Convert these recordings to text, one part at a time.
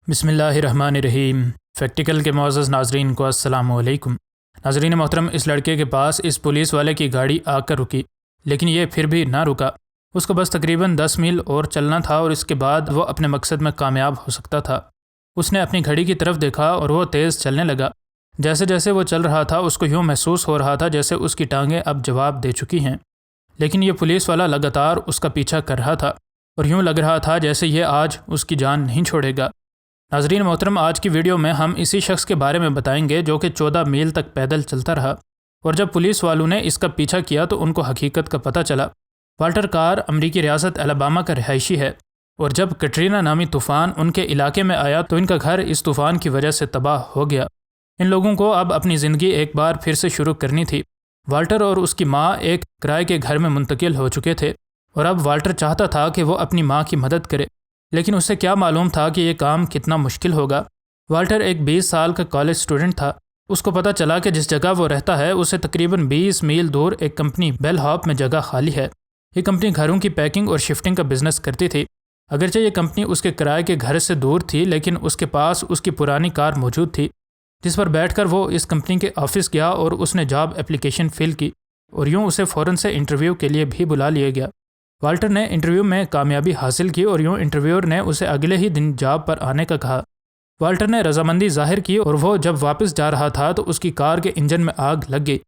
بسم اللہ الرحمن الرحیم۔ فیکٹیکل کے معزز ناظرین کو السلام علیکم۔ ناظرین محترم، اس لڑکے کے پاس اس پولیس والے کی گاڑی آ کر رکی، لیکن یہ پھر بھی نہ رکا۔ اس کو بس تقریباً 10 میل اور چلنا تھا اور اس کے بعد وہ اپنے مقصد میں کامیاب ہو سکتا تھا۔ اس نے اپنی گھڑی کی طرف دیکھا اور وہ تیز چلنے لگا۔ جیسے جیسے وہ چل رہا تھا اس کو یوں محسوس ہو رہا تھا جیسے اس کی ٹانگیں اب جواب دے چکی ہیں، لیکن یہ پولیس والا لگاتار اس کا پیچھا کر رہا تھا اور یوں لگ رہا تھا جیسے یہ آج اس کی جان نہیں چھوڑے گا۔ ناظرین محترم، آج کی ویڈیو میں ہم اسی شخص کے بارے میں بتائیں گے جو کہ 14 میل تک پیدل چلتا رہا، اور جب پولیس والوں نے اس کا پیچھا کیا تو ان کو حقیقت کا پتہ چلا۔ والٹر کار امریکی ریاست الاباما کا رہائشی ہے، اور جب کٹرینا نامی طوفان ان کے علاقے میں آیا تو ان کا گھر اس طوفان کی وجہ سے تباہ ہو گیا۔ ان لوگوں کو اب اپنی زندگی ایک بار پھر سے شروع کرنی تھی۔ والٹر اور اس کی ماں ایک کرائے کے گھر میں منتقل ہو چکے تھے، اور اب والٹر چاہتا تھا کہ وہ اپنی ماں کی مدد کرے، لیکن اسے کیا معلوم تھا کہ یہ کام کتنا مشکل ہوگا۔ والٹر ایک 20 سال کا کالج سٹوڈنٹ تھا۔ اس کو پتہ چلا کہ جس جگہ وہ رہتا ہے اسے تقریباً 20 میل دور ایک کمپنی بیل ہاپ میں جگہ خالی ہے۔ یہ کمپنی گھروں کی پیکنگ اور شفٹنگ کا بزنس کرتی تھی۔ اگرچہ یہ کمپنی اس کے کرائے کے گھر سے دور تھی، لیکن اس کے پاس اس کی پرانی کار موجود تھی، جس پر بیٹھ کر وہ اس کمپنی کے آفس گیا اور اس نے جاب اپلیکیشن فل کی، اور یوں اسے فوراً سے انٹرویو کے لیے بھی بلا لیا گیا۔ والٹر نے انٹرویو میں کامیابی حاصل کی اور یوں انٹرویور نے اسے اگلے ہی دن جاب پر آنے کا کہا۔ والٹر نے رضامندی ظاہر کی اور وہ جب واپس جا رہا تھا تو اس کی کار کے انجن میں آگ لگ گئی۔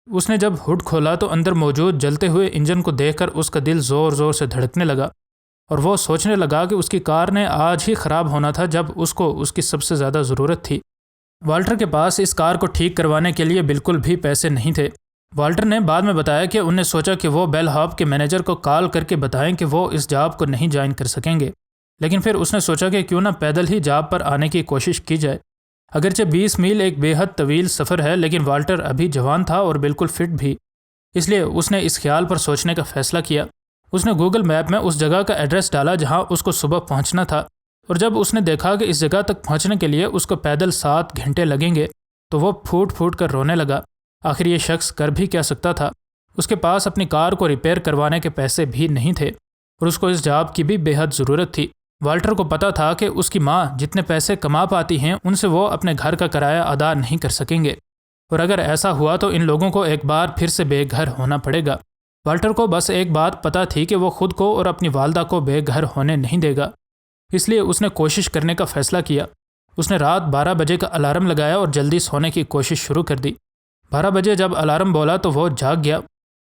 اس نے جب ہڈ کھولا تو اندر موجود جلتے ہوئے انجن کو دیکھ کر اس کا دل زور زور سے دھڑکنے لگا، اور وہ سوچنے لگا کہ اس کی کار نے آج ہی خراب ہونا تھا جب اس کو اس کی سب سے زیادہ ضرورت تھی۔ والٹر کے پاس اس کار کو ٹھیک کروانے کے لیے بالکل بھی پیسے نہیں تھے۔ والٹر نے بعد میں بتایا کہ انہیں سوچا کہ وہ بیل ہاپ کے مینیجر کو کال کر کے بتائیں کہ وہ اس جاب کو نہیں جوائن کر سکیں گے، لیکن پھر اس نے سوچا کہ کیوں نہ پیدل ہی جاب پر آنے کی کوشش کی جائے۔ اگرچہ 20 میل ایک بے حد طویل سفر ہے، لیکن والٹر ابھی جوان تھا اور بالکل فٹ بھی، اس لیے اس نے اس خیال پر سوچنے کا فیصلہ کیا۔ اس نے گوگل میپ میں اس جگہ کا ایڈریس ڈالا جہاں اس کو صبح پہنچنا تھا، اور جب اس نے دیکھا کہ اس جگہ تک پہنچنے کے لیے اس کو پیدل 7 گھنٹے لگیں گے تو وہ پھوٹ پھوٹ کر رونے لگا۔ آخر یہ شخص کر بھی کیا سکتا تھا؟ اس کے پاس اپنی کار کو ریپیئر کروانے کے پیسے بھی نہیں تھے، اور اس کو اس جاب کی بھی بے حد ضرورت تھی۔ والٹر کو پتہ تھا کہ اس کی ماں جتنے پیسے کما پاتی ہیں ان سے وہ اپنے گھر کا کرایہ ادا نہیں کر سکیں گے، اور اگر ایسا ہوا تو ان لوگوں کو ایک بار پھر سے بے گھر ہونا پڑے گا۔ والٹر کو بس ایک بات پتہ تھی کہ وہ خود کو اور اپنی والدہ کو بے گھر ہونے نہیں دے گا، اس لیے اس نے کوشش کرنے کا فیصلہ کیا۔ اس نے رات 12 بجے کا الارم لگایا اور جلدی سونے کی کوشش شروع کر دی۔ 12 بجے جب الارم بولا تو وہ جاگ گیا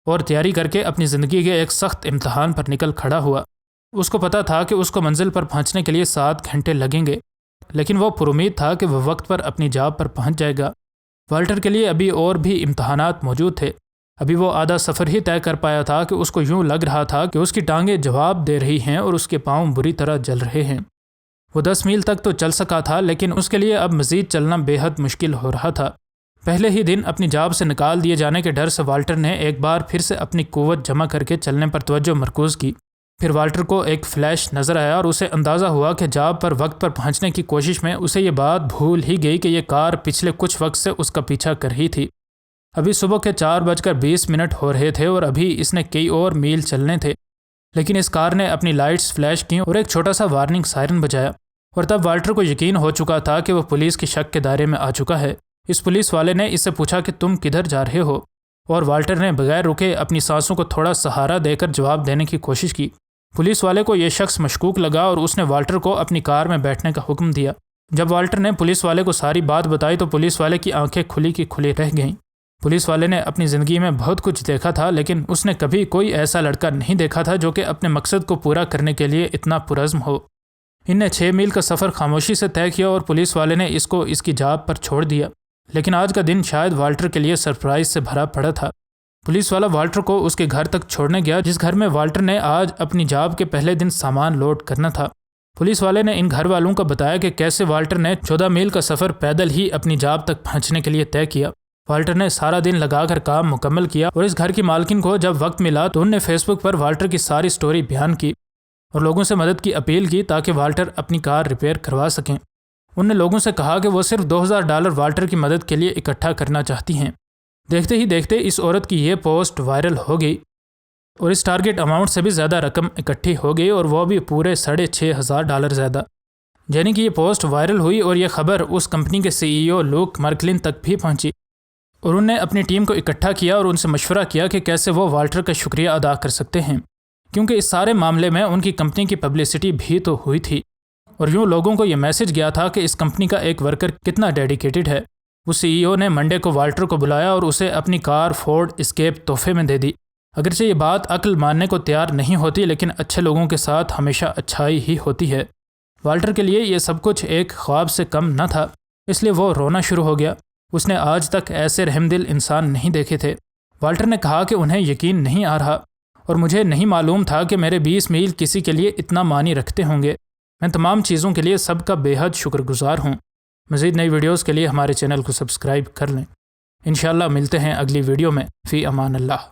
اور تیاری کر کے اپنی زندگی کے ایک سخت امتحان پر نکل کھڑا ہوا۔ اس کو پتہ تھا کہ اس کو منزل پر پہنچنے کے لیے 7 گھنٹے لگیں گے، لیکن وہ پرامید تھا کہ وہ وقت پر اپنی جاب پر پہنچ جائے گا۔ والٹر کے لیے ابھی اور بھی امتحانات موجود تھے۔ ابھی وہ آدھا سفر ہی طے کر پایا تھا کہ اس کو یوں لگ رہا تھا کہ اس کی ٹانگیں جواب دے رہی ہیں اور اس کے پاؤں بری طرح جل رہے ہیں۔ وہ 10 میل تک تو چل سکا تھا، لیکن اس کے لیے اب مزید چلنا بے حد مشکل ہو رہا تھا۔ پہلے ہی دن اپنی جاب سے نکال دیے جانے کے ڈر سے والٹر نے ایک بار پھر سے اپنی قوت جمع کر کے چلنے پر توجہ مرکوز کی۔ پھر والٹر کو ایک فلیش نظر آیا اور اسے اندازہ ہوا کہ جاب پر وقت پر پہنچنے کی کوشش میں اسے یہ بات بھول ہی گئی کہ یہ کار پچھلے کچھ وقت سے اس کا پیچھا کر رہی تھی۔ ابھی صبح کے 4:20 ہو رہے تھے اور ابھی اس نے کئی اور میل چلنے تھے، لیکن اس کار نے اپنی لائٹس فلیش کی اور ایک چھوٹا سا وارننگ سائرن بجایا، اور تب والٹر کو یقین ہو چکا تھا کہ وہ پولیس کی شک کے دائرے میں آ چکا ہے۔ اس پولیس والے نے اس سے پوچھا کہ تم کدھر جا رہے ہو، اور والٹر نے بغیر رکے اپنی سانسوں کو تھوڑا سہارا دے کر جواب دینے کی کوشش کی۔ پولیس والے کو یہ شخص مشکوک لگا اور اس نے والٹر کو اپنی کار میں بیٹھنے کا حکم دیا۔ جب والٹر نے پولیس والے کو ساری بات بتائی تو پولیس والے کی آنکھیں کھلی کی کھلی رہ گئیں۔ پولیس والے نے اپنی زندگی میں بہت کچھ دیکھا تھا، لیکن اس نے کبھی کوئی ایسا لڑکا نہیں دیکھا تھا جو کہ اپنے مقصد کو پورا کرنے کے لیے اتنا پرعزم ہو۔ ان نے 6 میل کا سفر خاموشی سے طے کیا اور پولیس والے نے اس کو اس کی جاب پر چھوڑ دیا، لیکن آج کا دن شاید والٹر کے لیے سرپرائز سے بھرا پڑا تھا۔ پولیس والا والٹر کو اس کے گھر تک چھوڑنے گیا، جس گھر میں والٹر نے آج اپنی جاب کے پہلے دن سامان لوڈ کرنا تھا۔ پولیس والے نے ان گھر والوں کو بتایا کہ کیسے والٹر نے 14 میل کا سفر پیدل ہی اپنی جاب تک پہنچنے کے لیے طے کیا۔ والٹر نے سارا دن لگا کر کام مکمل کیا، اور اس گھر کی مالکن کو جب وقت ملا تو ان نے فیس بک پر والٹر کی ساری سٹوری بیان کی اور لوگوں سے مدد کی اپیل کی تاکہ والٹر اپنی کار ریپیئر کروا سکیں۔ ان نے لوگوں سے کہا کہ وہ صرف $2000 والٹر کی مدد کے لیے اکٹھا کرنا چاہتی ہیں۔ دیکھتے ہی دیکھتے اس عورت کی یہ پوسٹ وائرل ہو گئی اور اس ٹارگٹ اماؤنٹ سے بھی زیادہ رقم اکٹھی ہو گئی، اور وہ بھی پورے $6500 زیادہ۔ یعنی کہ یہ پوسٹ وائرل ہوئی اور یہ خبر اس کمپنی کے CEO لوک مرکلن تک بھی پہنچی اور انہوں نے اپنی ٹیم کو اکٹھا کیا اور ان سے مشورہ کیا کہ کیسے وہ والٹر کا شکریہ ادا کر سکتے ہیں، کیونکہ اس سارے معاملے میں ان کی کمپنی کی پبلسٹی بھی تو ہوئی تھی اور یوں لوگوں کو یہ میسج گیا تھا کہ اس کمپنی کا ایک ورکر کتنا ڈیڈیکیٹڈ ہے۔ وہ CEO نے منڈے کو والٹر کو بلایا اور اسے اپنی کار فورڈ اسکیپ تحفے میں دے دی۔ اگرچہ یہ بات عقل ماننے کو تیار نہیں ہوتی، لیکن اچھے لوگوں کے ساتھ ہمیشہ اچھائی ہی ہوتی ہے۔ والٹر کے لیے یہ سب کچھ ایک خواب سے کم نہ تھا، اس لیے وہ رونا شروع ہو گیا۔ اس نے آج تک ایسے رحم دل انسان نہیں دیکھے تھے۔ والٹر نے کہا کہ انہیں یقین نہیں آ رہا اور مجھے نہیں معلوم تھا کہ میرے 20 میل کسی کے لیے اتنا معنی رکھتے ہوں گے۔ میں تمام چیزوں کے لیے سب کا بے حد شکر گزار ہوں۔ مزید نئی ویڈیوز کے لیے ہمارے چینل کو سبسکرائب کر لیں۔ انشاءاللہ ملتے ہیں اگلی ویڈیو میں۔ فی امان اللہ۔